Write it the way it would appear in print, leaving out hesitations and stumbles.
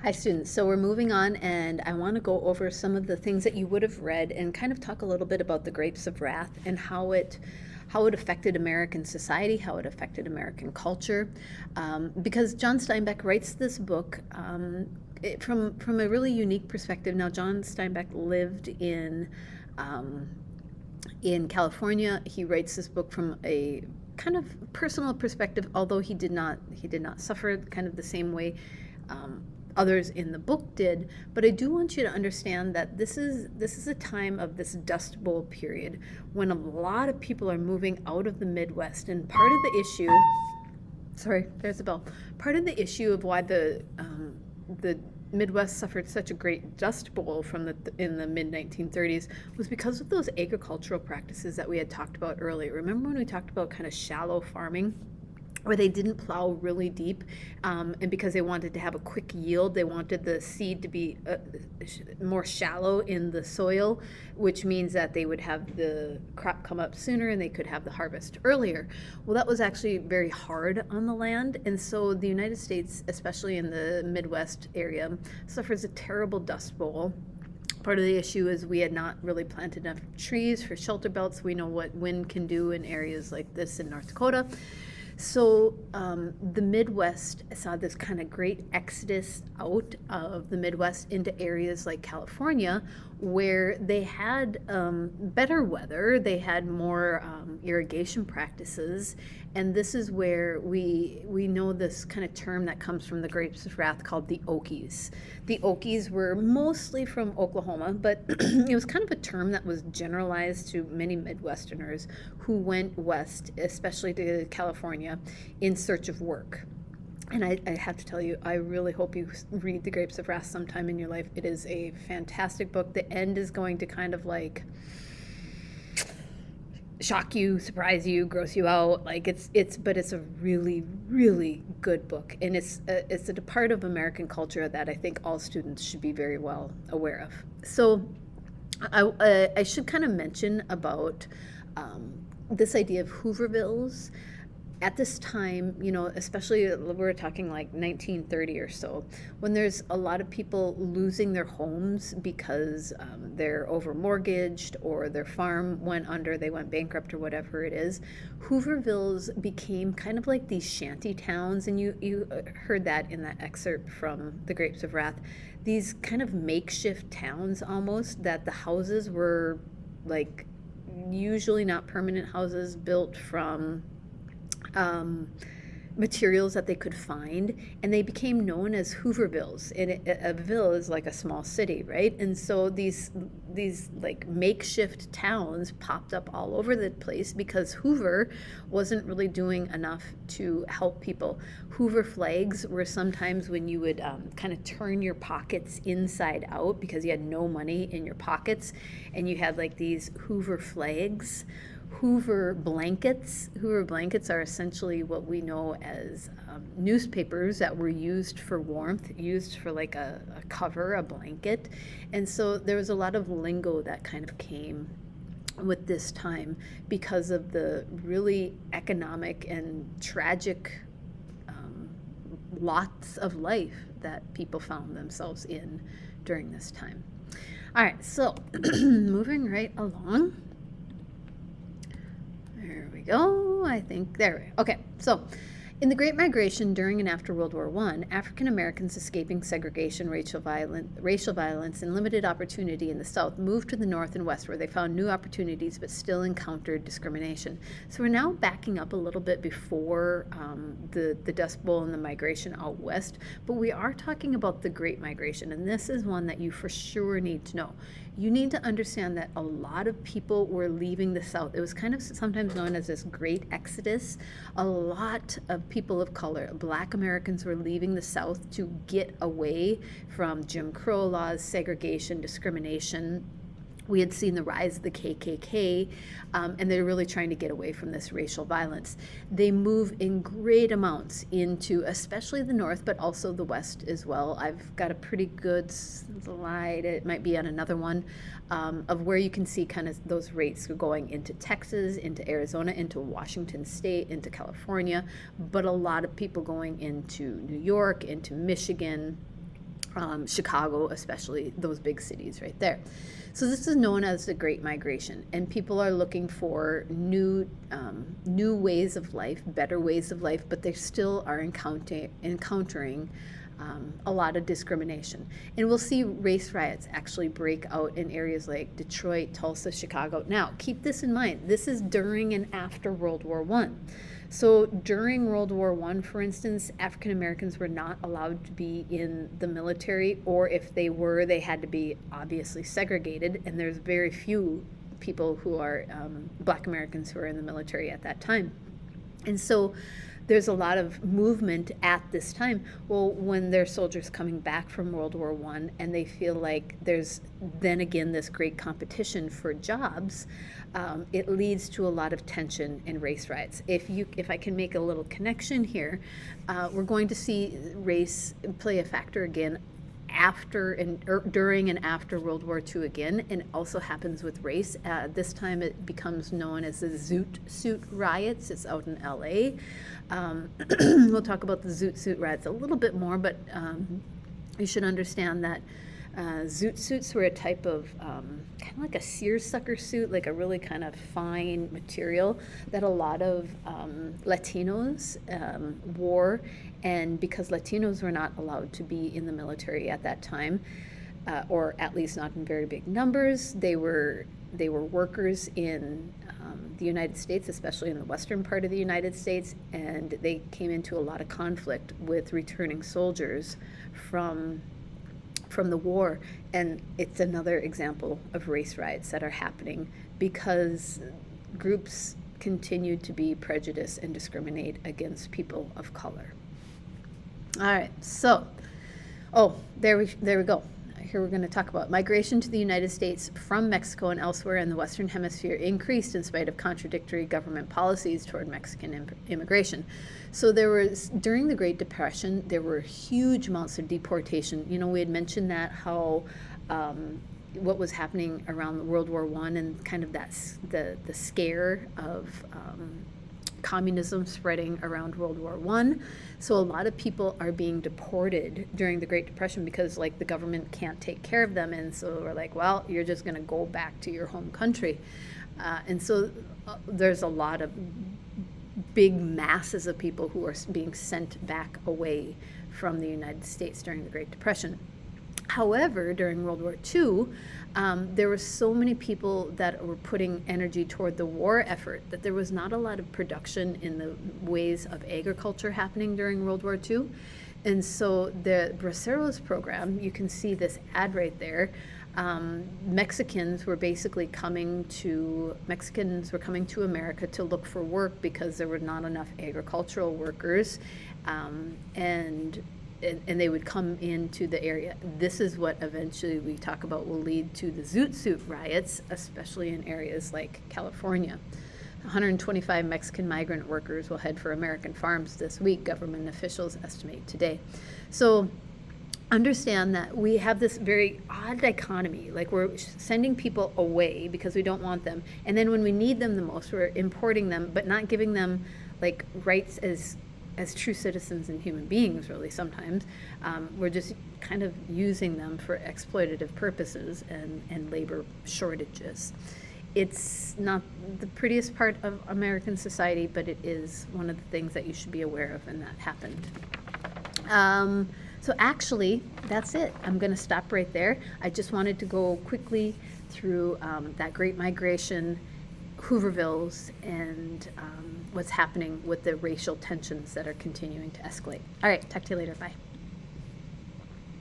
Hi, students. So we're moving on, and I want to go over some of the things that you would have read and kind of talk a little bit about the Grapes of Wrath and how it affected American society, how it affected American culture. Because John Steinbeck writes this book from a really unique perspective. Now, John Steinbeck lived in California. He writes this book from a kind of personal perspective, although he did not suffer kind of the same way others in the book did. But I do want you to understand that this is a time of this Dust Bowl period when a lot of people are moving out of the Midwest, and part of the issue. Sorry, there's a bell. Part of the issue of why the Midwest suffered such a great dust bowl in the mid 1930s was because of those agricultural practices that we had talked about earlier. Remember when we talked about kind of shallow farming, where they didn't plow really deep, and because they wanted to have a quick yield, they wanted the seed to be more shallow in the soil, which means that they would have the crop come up sooner and they could have the harvest earlier. Well, that was actually very hard on the land, and so the United States, especially in the Midwest area, suffers a terrible dust bowl. Part of the issue is we had not really planted enough trees for shelter belts. We know what wind can do in areas like this in North Dakota. So the Midwest saw this kind of great exodus out of the Midwest into areas like California, where they had better weather, they had more irrigation practices, and this is where we know this kind of term that comes from the Grapes of Wrath called the Okies. The Okies were mostly from Oklahoma, but it was kind of a term that was generalized to many Midwesterners who went west, especially to California, in search of work. And I have to tell you, I really hope you read The Grapes of Wrath sometime in your life. It is a fantastic book. The end is going to kind of like shock you, surprise you, gross you out. Like but it's a really, really good book, and it's a part of American culture that I think all students should be very well aware of. So I should kind of mention about this idea of Hoovervilles. At this time, especially we're talking like 1930 or so, when there's a lot of people losing their homes because they're over mortgaged or their farm went under, they went bankrupt or whatever it is, Hoovervilles became kind of like these shanty towns, and you heard that in that excerpt from The Grapes of Wrath. These kind of makeshift towns almost, that the houses were like usually not permanent houses built from materials that they could find, and they became known as Hoovervilles. And a ville is like a small city, right? And so these like makeshift towns popped up all over the place because Hoover wasn't really doing enough to help people. Hoover flags were sometimes when you would kind of turn your pockets inside out because you had no money in your pockets, and you had like these Hoover flags. Hoover blankets. Hoover blankets are essentially what we know as newspapers that were used for warmth, used for like a cover, a blanket. And so there was a lot of lingo that kind of came with this time because of the really economic and tragic lots of life that people found themselves in during this time. All right, so moving right along. There we go. I think there. Okay, so in the Great Migration during and after World War I, African Americans escaping segregation, racial violence, and limited opportunity in the South moved to the North and West, where they found new opportunities but still encountered discrimination. So we're now backing up a little bit before the Dust Bowl and the migration out west, but we are talking about the Great Migration, and this is one that you for sure need to know. You need to understand that a lot of people were leaving the South. It was kind of sometimes known as this great exodus. A lot of people of color, Black Americans, were leaving the South to get away from Jim Crow laws, segregation, discrimination. We had seen the rise of the KKK, and they're really trying to get away from this racial violence. They move in great amounts into especially the North, but also the West as well. I've got a pretty good slide, it might be on another one, of where you can see kind of those rates going into Texas, into Arizona, into Washington State, into California, but a lot of people going into New York, into Michigan, Chicago, especially those big cities right there. So this is known as the Great Migration, and people are looking for new ways of life, better ways of life, but they still are encountering a lot of discrimination. And we'll see race riots actually break out in areas like Detroit, Tulsa, Chicago. Now, keep this in mind. This is during and after World War I. So during World War I, for instance, African Americans were not allowed to be in the military, or if they were, they had to be obviously segregated, and there's very few people who are Black Americans who are in the military at that time. And so there's a lot of movement at this time. Well, when there's soldiers coming back from World War I and they feel like there's then again this great competition for jobs, it leads to a lot of tension and race riots. If I can make a little connection here, we're going to see race play a factor again during and after World War II again, and it also happens with race. This time it becomes known as the Zoot Suit Riots. It's out in LA. We'll talk about the Zoot Suit Riots a little bit more, but you should understand that zoot suits were a type of kind of like a seersucker suit, like a really kind of fine material that a lot of Latinos wore. And because Latinos were not allowed to be in the military at that time, or at least not in very big numbers, they were workers in the United States, especially in the western part of the United States, and they came into a lot of conflict with returning soldiers from the war. And it's another example of race riots that are happening because groups continue to be prejudiced and discriminate against people of color. All right, so, there we go. Here we're going to talk about migration to the United States from Mexico and elsewhere in the Western Hemisphere increased in spite of contradictory government policies toward Mexican immigration. So during the Great Depression, there were huge amounts of deportation. You know, we had mentioned that how what was happening around World War I and kind of the scare of communism spreading around World War I. So a lot of people are being deported during the Great Depression because like the government can't take care of them, and so we're like, well, you're just going to go back to your home country. And so there's a lot of big masses of people who are being sent back away from the United States during the Great Depression. However, during World War II, there were so many people that were putting energy toward the war effort that there was not a lot of production in the ways of agriculture happening during World War II. And so the Braceros program, you can see this ad right there. Mexicans were coming to America to look for work because there were not enough agricultural workers, and they would come into the area. This is what eventually we talk about will lead to the Zoot Suit riots, especially in areas like California. 125 Mexican migrant workers will head for American farms this week, government officials estimate today. So understand that we have this very odd dichotomy, like we're sending people away because we don't want them, and then when we need them the most, we're importing them, but not giving them like rights as true citizens and human beings, really, sometimes. We're just kind of using them for exploitative purposes and labor shortages. It's not the prettiest part of American society, but it is one of the things that you should be aware of, and that happened. So actually, that's it. I'm going to stop right there. I just wanted to go quickly through that Great Migration, Hoovervilles, and what's happening with the racial tensions that are continuing to escalate. All right, talk to you later. Bye.